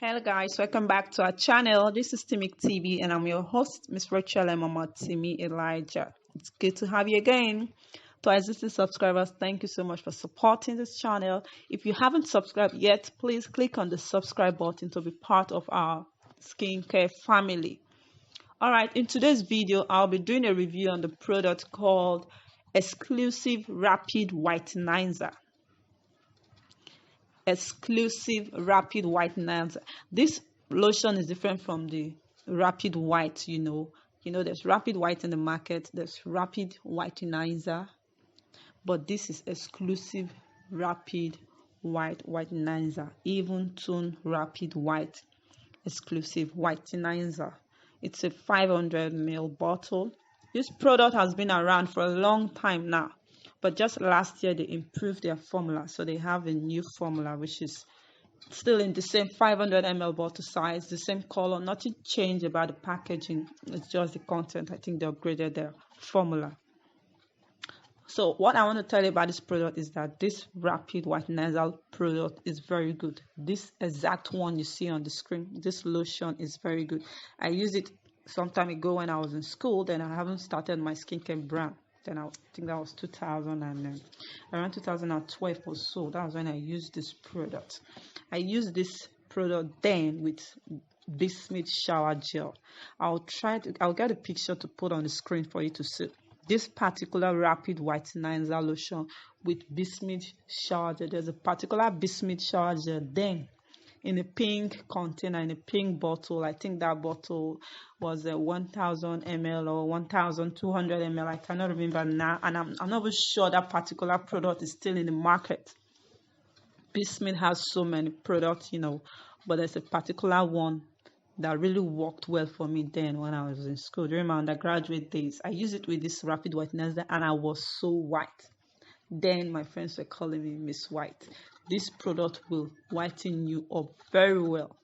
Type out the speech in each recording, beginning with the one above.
Hello guys, welcome back to our channel. This is Timic TV and I'm your host, Miss Rachel and Mama Timi Elijah. It's good to have you again. To our existing subscribers, thank you so much for supporting this channel. If you haven't subscribed yet, please click on the subscribe button to be part of our skincare family. Alright, in today's video, I'll be doing a review on the product called Exclusive Rapid Whitenizer. Exclusive Rapid Whitenizer. This lotion is different from the Rapid White. You know there's Rapid White in the market, there's Rapid Whitenizer, but this is Exclusive Rapid Whitenizer, even tone Rapid White Exclusive Whitenizer. It's a 500 ml bottle. This product has been around for a long time now, but just last year they improved their formula, so they have a new formula which is still in the same 500 ml bottle size, the same color. Nothing changed about the packaging, it's just the content. I think they upgraded their formula. So what I want to tell you about this product is that this Rapid Whitenizer product is very good. This exact one you see on the screen, this lotion is very good. I used it some time ago when I was in school. Then I haven't started my skincare brand. Then I think that was around 2012 or so. That was when I used this product. I used this product then with Bismuth shower gel. I'll get a picture to put on the screen for you to see. This particular Rapid Whitenizer lotion with Bismuth shower gel. There's a particular Bismuth shower gel then in a pink container, in a pink bottle. I think that bottle was a 1000 ml or 1200 ml. I cannot remember now, and I'm not even sure that particular product is still in the market. Bismuth has so many products, but there's a particular one that really worked well for me then when I was in school during my undergraduate days. I used it with this Rapid Whitenizer and I was so white. Then my friends were calling me Miss White. This product will whiten you up very well.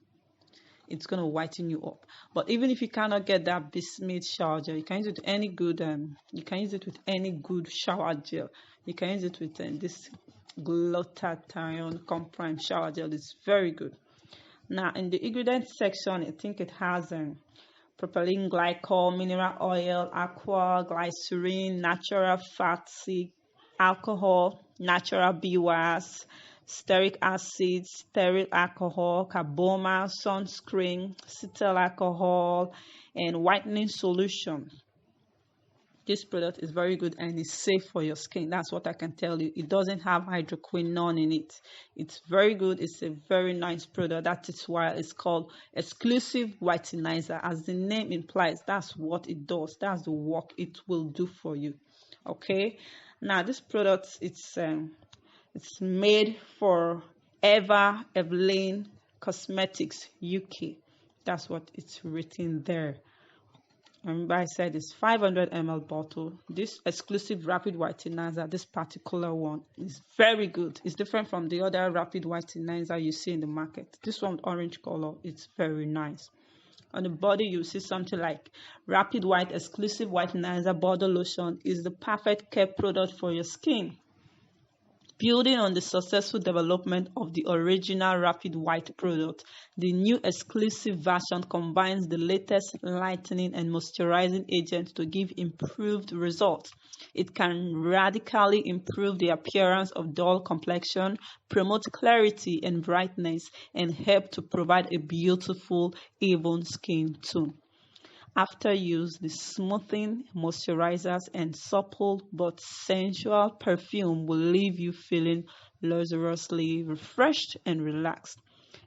It's going to whiten you up. But even if you cannot get that Bismuth shower gel, you can use it with any good shower gel. You can use it with this glutathione comprime shower gel. It's very good. Now in the ingredients section, I think it has propylene glycol, mineral oil, aqua, glycerin, natural fatty alcohol, natural beeswax, stearic acid, stearyl alcohol, carboma, sunscreen, cetyl alcohol, and whitening solution. This product is very good and it's safe for your skin. That's what I can tell you. It doesn't have hydroquinone in it. It's very good. It's a very nice product. That is why it's called Exclusive Whitenizer. As the name implies, that's what it does. That's the work it will do for you. Okay. Now this product, it's made for Evelyn Cosmetics UK. That's what it's written there. Remember I said it's 500 ml bottle. This Exclusive Rapid Whitenizer, this particular one, is very good. It's different from the other Rapid Whitenizer you see in the market. This one, orange color, it's very nice. On the body, you see something like Rapid White Exclusive Whitenizer Body Lotion is the perfect care product for your skin. Building on the successful development of the original Rapid White product, the new exclusive version combines the latest lightening and moisturizing agents to give improved results. It can radically improve the appearance of dull complexion, promote clarity and brightness, and help to provide a beautiful, even skin tone. After use, the smoothing moisturizers and supple but sensual perfume will leave you feeling luxuriously refreshed and relaxed.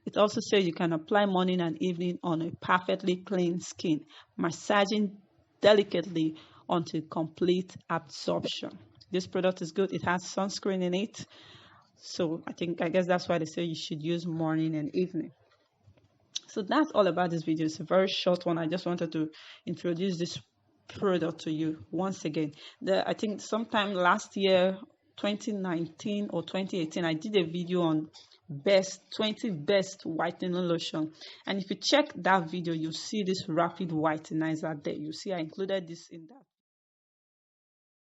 It also says you can apply morning and evening on a perfectly clean skin, massaging delicately until complete absorption. This product is good. It has sunscreen in it, so I guess that's why they say you should use morning and evening. So that's all about this video. It's a very short one. I just wanted to introduce this product to you once again. I think sometime last year, 2019 or 2018, I did a video on 20 best whitening lotion, and if you check that video, you'll see this Rapid Whitenizer there. You see I included this in that